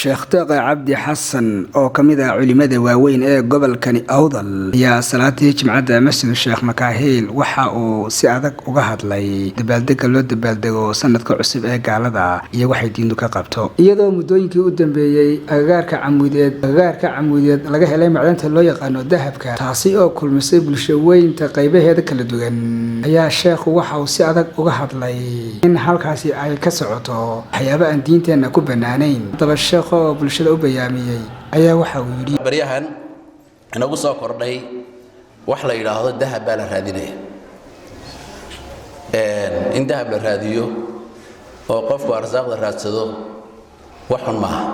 Sheekh Taqi Cabdi Xasan oo kamid ah culimada waaweyn ee gobolkani Awdal ayaa salaadii Jimcada Masjid Sheekh Makaahil waxa uu si adag uga hadlay dabaaldega loo dabaaldego sanadka cusub ee gaalada iyo waxay diintu ka qabto iyadoo muddooyinkii u dambeeyay agagaarka camuudeed laga helay macdanta loo yaqaan dahabka taasi oo kulmisay bulsho weynta qaybaheeda kala duwan ayaa sheekhu waxa uu si adag uga hadlay in halkaasi ay ka socoto waxyaabo aan diinteena ku banaanayn oo bulshada u bayaamiyay ayaa waxa uu yiri baryahan inagu soo kordhay wax la yiraahdo dahab baa la raadinaya in dahab la raadiyo oo qofku arsaaqda raadsado wax xun maaha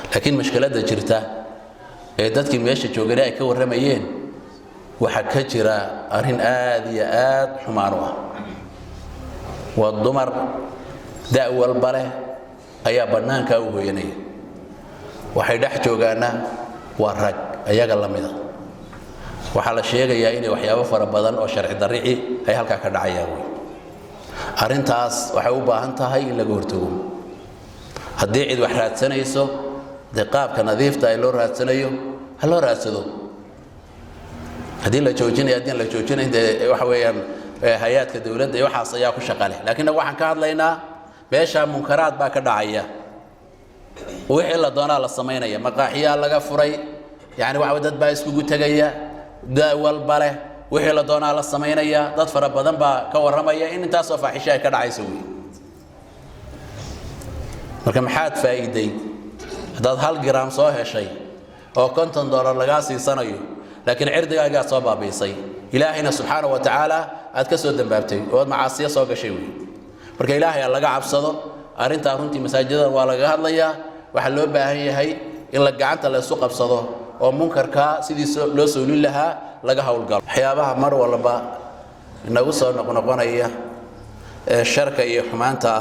laakiin mushkiladda jirta ee dadkii meesha joogay ay ka waramayeen waxa ka jira arin aad iyo aad xumaan ah waa dumar da'wal bale ayaa banaanka u hooyanay waxay dhex joogaana waa rag ayaga lamida waxa la sheegayaa in waxyaabo fara badan oo sharci darrici ay halka ka dhacayaan arintaas waxay u baahan tahay in laga hortago haddii cid wax raadsanayso qaabka nadiifta ay loo raadsanayo ha loo raadsado haddii la joojinayo waxa weeyaan hay'adka dawladda iyo waxaas ayaa ku shaqale laakiin waxaan ka hadlaynaa meesha munkaraad baa ka dhacaya wixii la doonaa la sameynaya maqaaxiya laga furay yaani waxa dad baa isku tagaya daawal bale wixii la doonaa la sameynaya dad fara badan baa ka waramaya in intaas oo faaxisha ay ka dhacayso marka maxaad faa'iiday dad hal gram soo heshay oo $50 laga siisanayo laakiin cirdigaaga soo baabiisay ilaahina subhanahu wa ta'ala aad ka soo dambaabtay oo macaasiyo soo gashay marka ilaahay laga cabsado arinta runtii masaajidada waa laga hadlayaa waxa loo baahan yahay in la gacanta la isku qabsado oo munkarka sidii loo soo lahaa laga hawlgalo waxyaabaha mar walba inagu soo noqonaya sharka iyo xumaanta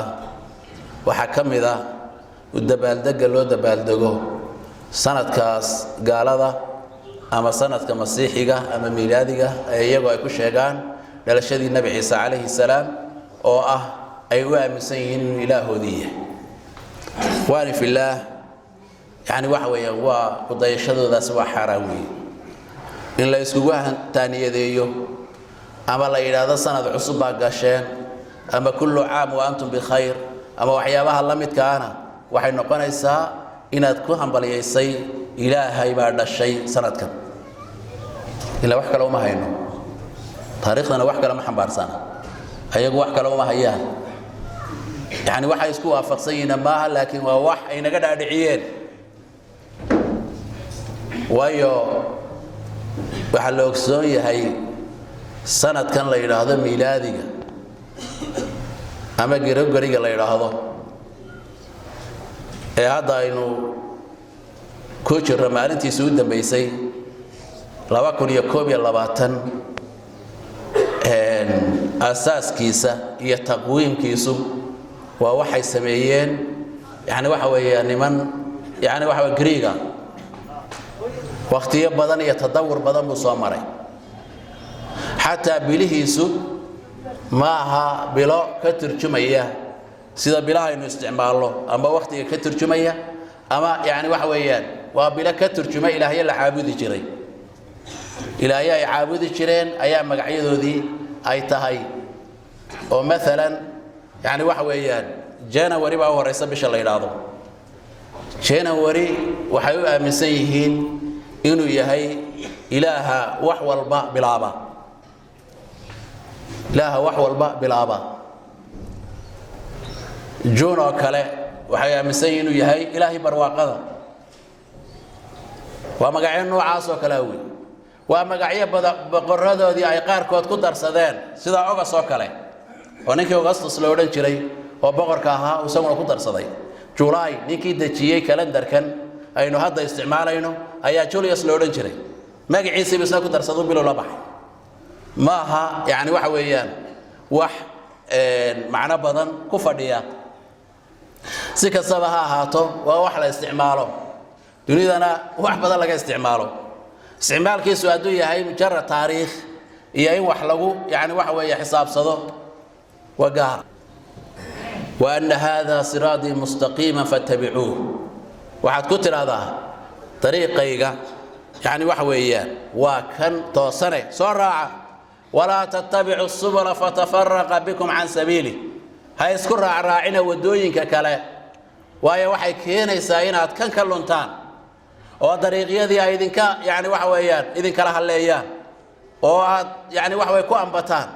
waxa kamid ah dabaaldega loo dabaaldego sanadkaas gaalada ama sanadka masiixiga ama miilaadiga iyagoo ay ku sheegaan dhalashadii nabi Ciise alayhi salaam oo ah ay u aaminsan yihiin ilaahoodii waani fillaah yani waxa weeyaan waa qudayshadoodaas waa xaraam in la isku taaniyadeeyo ama la yiraahdo sanad cusub baa gasheen ama kullu aam wa antum bi khayr ama waxyaabaha la midkaana waxay noqonaysaa inaad ku hambaliyeysay ilaahay baa dhashay sanadkan ila wax kale uma hayno taariikhdana wax kale ma xambaarsana ayagu wax kale uma hayaan يعني waxay isku waafaqsanayna maaha laakiin waa wax ay naga dhaadhiciyeen waayo waxa la ogsoon yahay sanadkan la yiraahdo miilaadiga ama Gregoriga la yiraahdo ee hadda aynu ku jirro maalintiisa u dambeysay 2021 asaaskiisa iyo taqwiimkiisu waa waxay sameeyeen yani waxa weeyaan niman yani waxa Greega waqtiyo badan iyo tadawur badan buu soo maray hatta bilihiisu maaha bilo ka turjumaya sida bilaha inuu isticmaalo ama waqtiga ka turjumaya ama yani waxa weeyaan waa bilo ka turjuma ilaahay la caabudi jiray ilaahay ay caabudi jireen ayaa magacyadoodii ay tahay oo mesela يعني waxa weeyaan January baa horeysa bisha la yiraahdo January waxay u aaminsan yihiin inuu yahay ilaaha wax walba bilaaba ilaaha wax walba bilaaba June oo kale waxay aaminsan yihiin inuu yahay ilaahi barwaaqada waa magacyo noocaas oo kale waa magacyo boqoradoodii ay qaar kood ku darsadeen sida August oo kale ونكي أغسطس لو دhan jiray oo boqorka ahaa uu isaguna ku darsaday July ninkii dajiyay calendar kan aynu hadda isticmaalayno ayaa Julius loo dhan jiray magaciisa bisna ku darsado bilo la baxay maaha yani waxa weeyaan wax macna badan ku fadhiya si kastaba ha ahaato waa wax la isticmaalo dunidana wax badan laga isticmaalkiisu aduu yahay mujarrad taariikh iyo in wax lagu yani waxa weeye xisaabsado وقال وأن هذا صراطي مستقيما فاتبعوه waxaad ku tiraahdaa dariiqayga يعني وحويان وكان توصنه سرعة ولا تتبعوا السبل فتفرق بكم عن سبيله هاي اسكر راعينا ودوين ككلا وهي وحي كينا يساينات كان كلونتان وطريقية ذي إذن كا يعني وحويان إذن كلا هالليان يعني وحوي كو أنبتان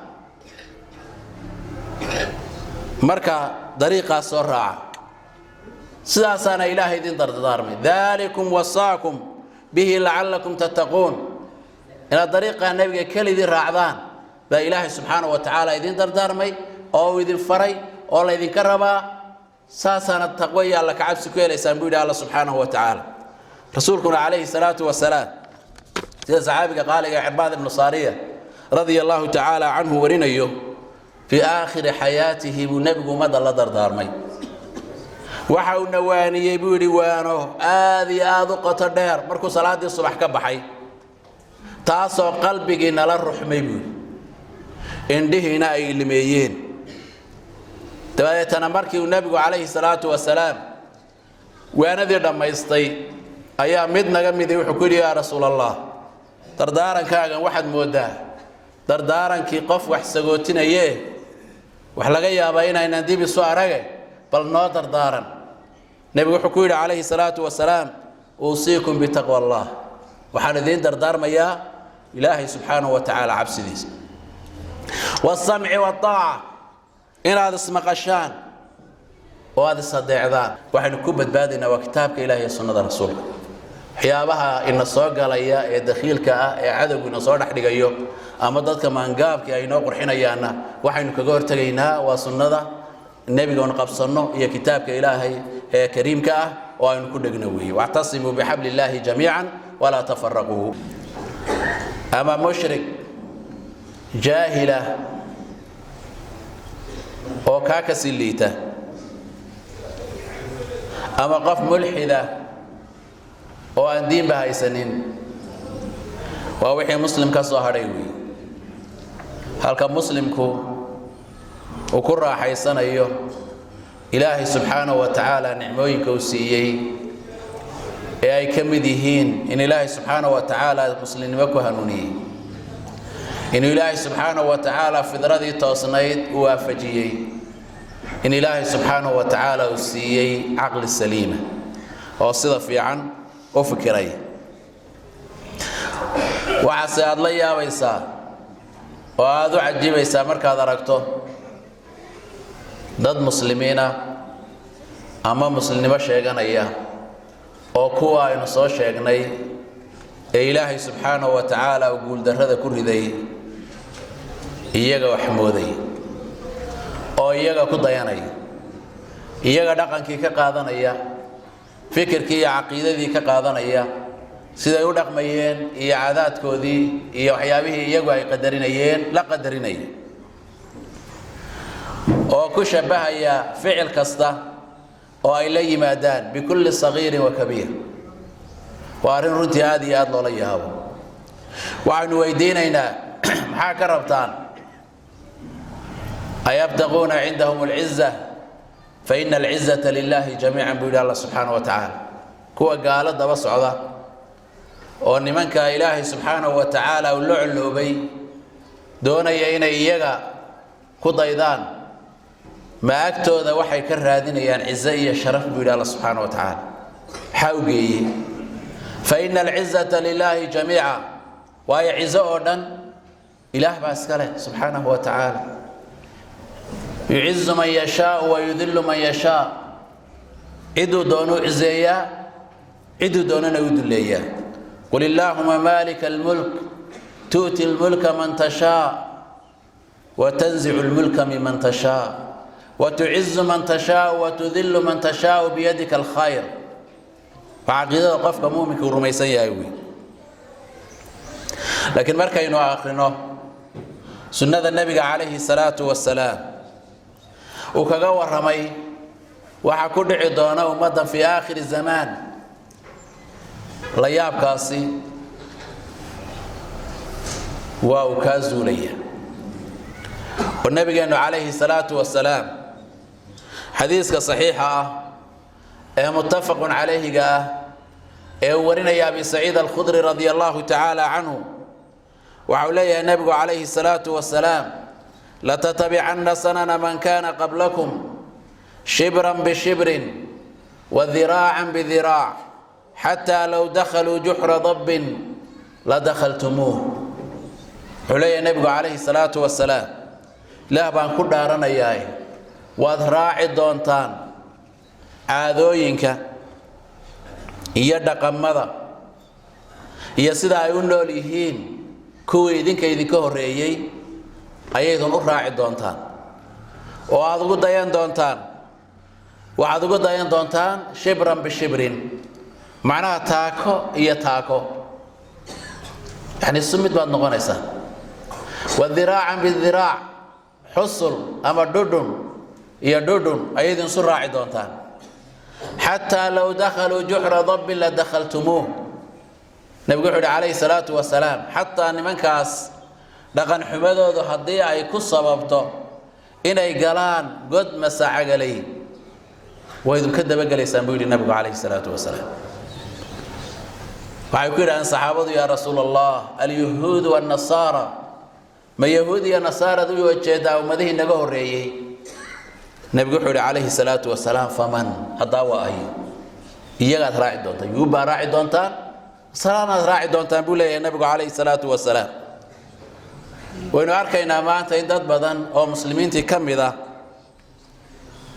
مركا طريقة سرعة سلاسانا إلهي دين دردارمي ذلكم وصاكم به لعلكم تتقون إلى طريقة النبي كل ذي الرعدان بإله سبحانه وتعالى إذن دردارمي أو إذن فري أو إذن كربا ساسانا التقوية لك عبسك إلى سنبود الله سبحانه وتعالى رسولكم عليه الصلاة والسلام صحابك قال يا عباد بن صارية رضي الله تعالى عنه ورنيه في آخر حياته النبي مدى الله دردارمي waxaa uu nawaaniyay buu yiri waano aad iyo aad u qoto dheer markuu salaadii subax ka baxay taasoo qalbigiina la ruxmay buu indhihiina ay ilmeeyeen dabadeetana markii uu nabigu calayhi salaatu wasalaam waanadii dhammaystay ayaa mid naga mid wuxuu ku yiri yaa rasuulallah dardaarankaagan waxaad moodaa dardaarankii qof wax sagootinayee wax laga yaabaa inaynan dib isu arage bal noo dardaaran نبي وحكوا عليه الصلاة والسلام أوصيكم بتقوى الله وحالذين دردار مياه إلهي سبحانه وتعالى عبسديس والسمع والطاعة إن هذا اسم قشان وهذا الصديع ذان وحن كبت بادنا وكتابك إلهي سنة رسولك حيابها إن الصوق ليا يدخيلك عدو إن صور نحن جيو أما ضدك من قابك أي نوقر حين يانا وحن كجور تجينا وسنة النبي قال قبصنا هي كتابك إلهي كريمك وأن كل جنوي واعتصموا بحبل الله جميعا ولا تفرقوا أما مشرك جاهلة وكاكس الليته أما قف ملحدة وأن دين بها سنين ووحي مسلم كالظهريوي هل كان مسلمكو وكل راح يسنى أيوه إلهي سبحانه وتعالى نعموين كوسيي أي كمديهين إن إلهي سبحانه وتعالى مسلم وكهنوني إن إلهي سبحانه وتعالى في ذرذي توصنيت وافجيي إن إلهي سبحانه وتعالى وسيي عقل السليمة وصدف عن وفكري وعسى الله يا ويسا وهذا عجيب يسا مركا دركته dad muslimiina ama muslimnimo sheeganaya oo kuwa aynu soo sheegnay ee Ilaahay subhanahu wa ta'ala uu guul darrada ku riday iyaga wax mooday oo iyaga ku dayanay iyaga dhaqankii ka qaadanaya fikirkii iyo aqeedadii ka qaadanaya siday u dhaqmayeen iyo caadaadkoodii iyo waxyaabihii iyagu ay qadarinayeen la qadarinayeen oo ku shabahaya ficil kasta oo ay la yimaadaan bikulli sagiir wa kabiir waarin runtii aad iyo aad loola yaabo waxaanu weydiinaynaa maxaa ka rabtaan ayabtaquuna cindahum alcizza fa ina alcizzata lillahi jamiican buu yidhi allah subxaanahu wa tacaala kuwa gaalo daba socda oo nimanka ilaahay subxaanahu wa tacaala u la culloobay doonaya inay iyaga ku daydaan ما أكتوذ وحي كرادين عزة شرف بلا الله سبحانه وتعالى حوقي فإن العزة لله جميعا وهي عزة أردن إله بأسكاله سبحانه وتعالى يعز من يشاء ويذل من يشاء عدو دونو عزية عدو دوننا يذلية قل اللهم مالك الملك تؤتي الملك من تشاء وتنزع الملك ممن تشاء وتعز من تشاء وتذل من تشاء بيدك الخير فعقيدة قفك مؤمنك ورميسان ياوي لكن مركا ينو آخرنا سنة النبي عليه الصلاة والسلام وكغا رمي وحكود عدونا ومدى في آخر الزمان لياب كاسي وكازو ليه والنبي عليه الصلاة والسلام حديثك صحيحة متفق عليه ورنا يا أبي سعيد الخدري رضي الله تعالى عنه وعليه النبي عليه الصلاة والسلام لتتبعن سنن من كان قبلكم شبرا بشبر وذراعا بذراع حتى لو دخلوا جحر ضب لدخلتموه. عليه النبي عليه الصلاة والسلام لا بان كل دارنا ياي وذراع دونتان عادوينك iyo dhaqamada iyo sida ay u nool yihiin kuwii idinka horeeyay ayaydan u raaci doontaan oo aad ugu dayan doontaan waxaad ugu dayan doontaan shibran bi shibrin macnaha taako iyo taako yani sumid baad noqonaysaa wa dhiraacan bi dhiraac xusul ama dhudhun iyo dhudhun ayaydan isu raaci doontaan حتى لو دخلوا جحر ضب لدخلتموه. نبي عليه الصلاة والسلام حتى أن من كاس لقن حمده ذو حضيع يكون سببته إن يقلان قد مساع عليه وإذا كذب قال يسمى النبي عليه الصلاة والسلام فيقول عن صحابته يا رسول الله اليهود والنصارى ما يهودي النصارى ذو يوجد ومذه نجوه الرئي. نبي عليه الصلاة والسلام فمن هداوا أي يجعل راعي دونتا يوبا راعي دونتا صلانا راعي دونتا بولا النبي عليه الصلاة والسلام وإنه أركينا ما أنت إنداد بدن أو مسلمين تكمل ذا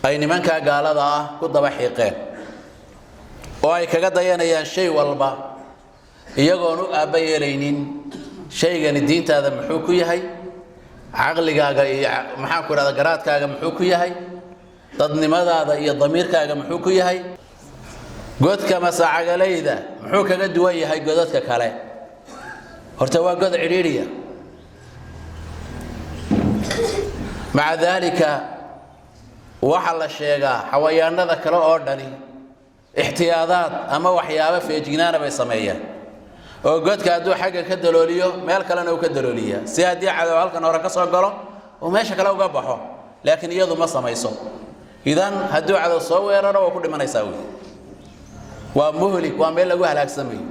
أي من كان قال ذا كد بحيقين وأي كجد ينيا شيء والبا يجونوا أبي لينين شيء جن الدين هذا محوكي هاي عقلي كاجا محاكور هذا قرات كاجا محوكي هاي dadnimadaada iyo damiirkaaga muxuu ku yahay godka masaacagaleyda muxuu kaga duwan yahay godadka kale horta waa god ciriiriya maca dalika waxa la sheegaa xawayaanada kale oo dhani ixtiyaadaad ama waxyaabo feejignaana bay sameeyaan oo godka hadduu xagga ka dalooliyo meel kalena uu ka dalooliya si haddii cadow halkan hore ka soo galo oo meesha kale uga baxo laakiin iyadu ma samayso إذن هدو على الصور أنا وكل ما نسوي ومهلك وعمل له هلاك سمي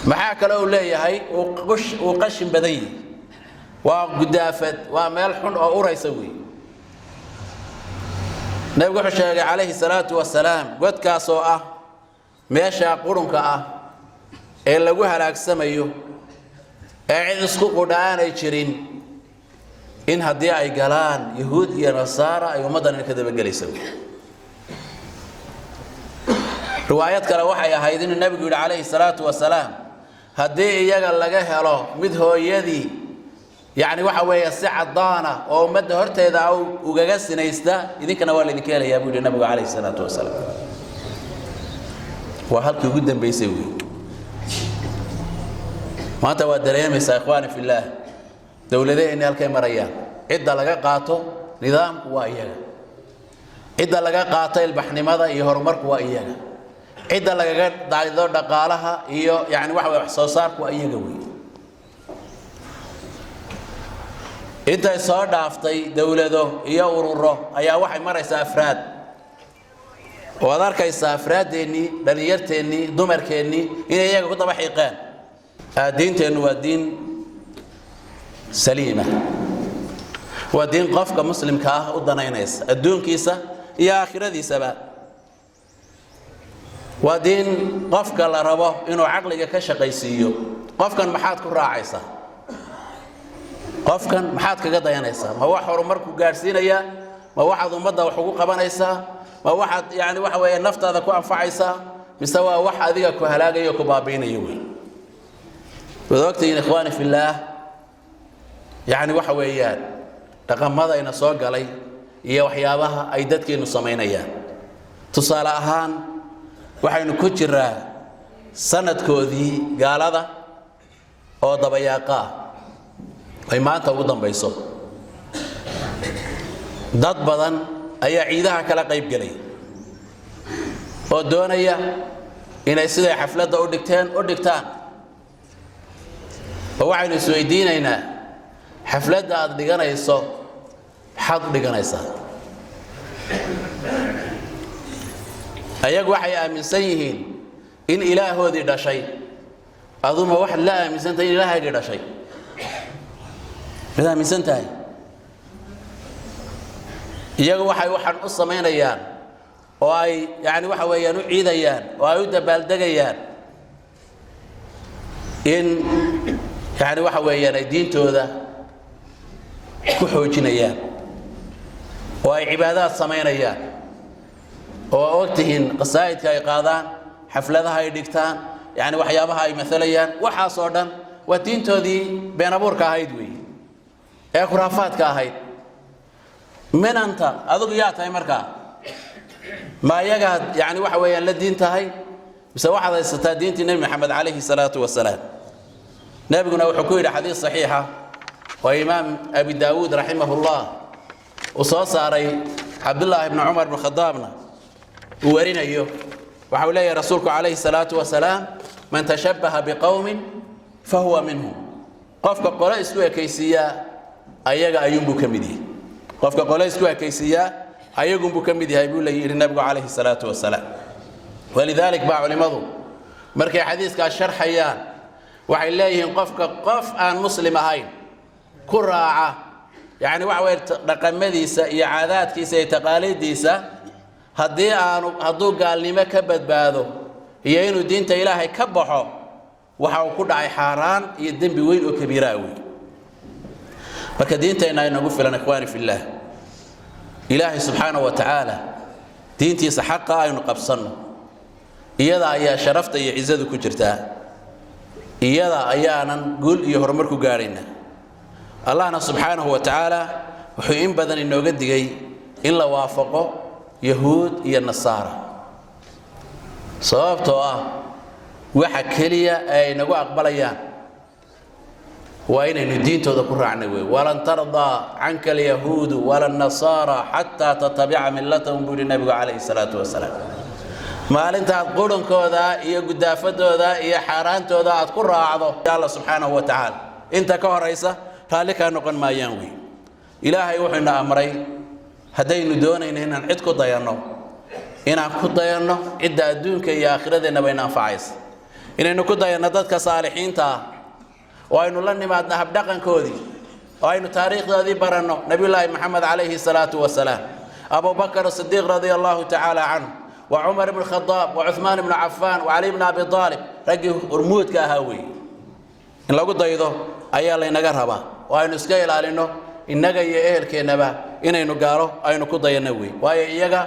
محاك له ليه هاي وقش بدي وقدافة وعمل حن أو يسوي نبي الشيخ عليه الصلاة والسلام قد كاسوء ماشى قرن كأ إلا جو هلاك سميه أعد سقوط قدان يشرين إن هدي أي جلان يهود يا نصارى أي مدن كذا بجلسوا روايات كلا وحي هيدين النبي يقول عليه الصلاة والسلام هدي يجعل لجاه الله مده يدي يعني وحوي الساعة ضانة أو مد هرت إذا أو وجلس نيستا إذا كان والي نكاله يا أبو النبي عليه الصلاة والسلام وهلك جدا بيسوي ما تودرين يا إخواني في الله دولتين هالكي مريان عدة لقى قاطو نظام وإيانا عدة لقى قاطو البحنمضة يهرمرك وإيانا عدة لقى دعيدور دقالها يعني واحد إحساسارك وإيانا أنت صار دافتي دولته يورره أي واحد مرة يسافراد وذلك يسافراد ديني دنيرتني دمركني إن إياك كنت بحيقان الدين تنو الدين سليمة ودين قفك مسلم كاه ودنينيس الدون كيسة يا آخر ذي سبب ودين قفك لربه إنه عقلك كشقيسيو قفك محاد كراعيسة قفك محاد كقضيانيسة ما واحد مركو جارسين يا ما واحد مضى وحقوق بنيسة ما واحد يعني واحد ويا النفط هذا كو أنفعيسة مستوى واحد ذيك كهلاقي وكبابين يوي وذوقت يا إخواني في الله يعني waxa weeyaan dhaqamada ina soo galay iyo waxyaabaha ay dadkeenu sameynayaan tusaale ahaan waxaynu ku jiraa sanadkoodii gaalada oo dabayaaqa ay maanta ugu dambayso dad badan ayaa ciidaha kala qayb galay oo doonaya inay sida xafladda u dhigtaan waxaynu isweydiinaynaa xafladda aad dhiganayso maxaad u dhiganaysaa ayagu waxay aaminsan yihiin in ilaahoodii dhashay aduma wax la aaminsantahay in ilaahayga dhashay mid aaminsan tahay iyagu waxaan u sameynayaan oo ay yani waxa weeyaan u ciidayaan oo ay u dabaaldegayaan in yani waxa weeyaan ay diintooda ku xoojinayaan oo ay cibaadaad sameynayaan oo waqtihin qasaa'idka ay qaadaan xafladaha ay dhigtaan yani waxyaabaha ay maalayaan waxaas oo dhan waa diintoodii been abuurka ahayd weeye ee khuraafaadka ahayd minanta adigu yaa tahay markaa ma ayagaad yani waxa weeyaan la diin tahay mise waxaad haysataa diintii nebi maxamed calayhi salaatu wasalaam nabiguna wuxuu ku yidhi xadiis saxiixa oo imaam abi daawuud raximahullah uu soo saaray cabdullaahi ibni cumar ibn khadaabna uu warinayo waxa uu leeyahay rasuulku calayhi salaatu wasalaam man tashabbaha biqowmin fahuwa minhum qofka qole isku ekaysiiyaa ayaga ayuunbuu ka mid yahay qofka qole isku ekaysiiyaa ayagunbuu ka mid yahay buu leeyahay nabigu calayhi salaatu wasalaam walidalik baa culimadu markay xadiiskaas sharxayaan waxay leeyihiin qofka qof aan muslim ahayn ku raaca yani waxa weeye dhaqamadiisa iyo caadaadkiisa iyo taqaaliiddiisa hadduu gaalnimo ka badbaado iyo inuu diinta ilaahay ka baxo waxa uu ku dhacay xaaraan iyo dembi weyn oo kabiiraa wey marka diinteenna inagu filan ikhwaani fillaah ilaahay subxaanahu wa tacaala diintiisa xaqa aynu qabsanno iyada ayaa sharafta iyo cizadu ku jirtaa iyada ayaanan guul iyo horumar ku gaadhaynaa allahna subxaanahu wa tacaala wuxuu in badan inooga digay in la waafaqo yahuud iyo nasaara sababtoo ah waxa keliya ay nagu aqbalayaan waa inaynu diintooda ku raacnay wey walan tardaa canka alyahuudu wala nasaara xataa tatabica millatahum buu yihi nabigu calayhi salaatu wasalaam maalintaad qurankooda iyo gudaafadooda iyo xaaraantooda aad ku raacdo alla subxaanahu wa tacaala inta ka horaysa raalli kaa noqon maayaan wey ilaahay wuxuu ina amray haddaynu doonayno inaan cid ku dayanno inaan ku dayanno cidda adduunka iyo aakhiradeennaba ina anfacaysa inaynu ku dayanno dadka saalixiinta ah oo aynu la nimaadno habdhaqankoodii oo aynu taariikhdoodii baranno nabiyullaahi maxamed calayhi salaatu wasalaam abubakar sidiiq radia allahu tacaala canhu وعمر بن الخطاب وعثمان بن عفان وعلي بن أبي طالب رجل أرمود كهاوي إن لو قد يضو أيها الله ينقرها وأين سكيل علينا إن نجا يأهل كنبا إن ينقاره أين قد ينوي وأي يجا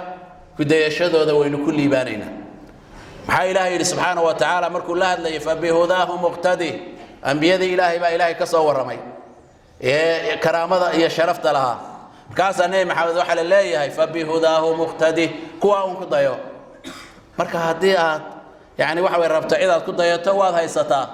كده يشهد هذا وين كل يبانينا محا إلهي سبحانه وتعالى مر كل هذا فبهداه مقتدي أنبياء إلهي با إلهي كصور رمي كرامة يا شرفت لها كاسا نيم محمد وحل الله فبهداه مقتدي كوا قد يو marka hadii aad yani waxa way rabto cid aad ku dayato waad haysataa